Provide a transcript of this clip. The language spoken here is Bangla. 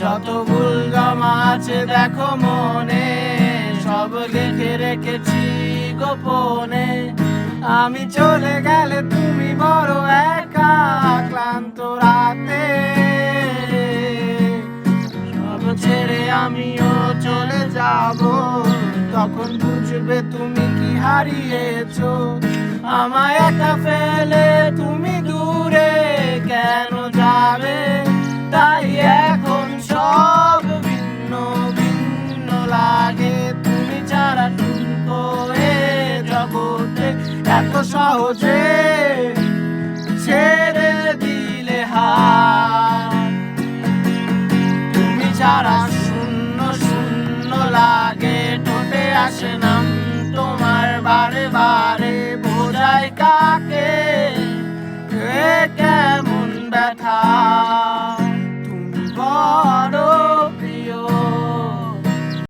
যত ভুল জমা আছে দেখো মনে, সব লিখে রেখেছি গোপনে। আমি চলে গেলে তুমি বড় একা, ক্লান্ত রাতে সব ছেড়ে আমিও চলে যাব। তখন বুঝবে তুমি কি হারিয়েছো, আমায় একা ফেলে তুমি দূরে কেন যাবে। তাই এখন সব ভিন্ন ভিন্ন লাগে, তুমি ছাড়া ঠুনকো এ জগতে এত সহজে ছেড়ে দিলে হাত। তুমি ছাড়া শূন্য শূন্য লাগে, ঠোঁটে আসে নাম তোমার বারে বারে। বোঝাই কাকে এ কেমন ব্যথা।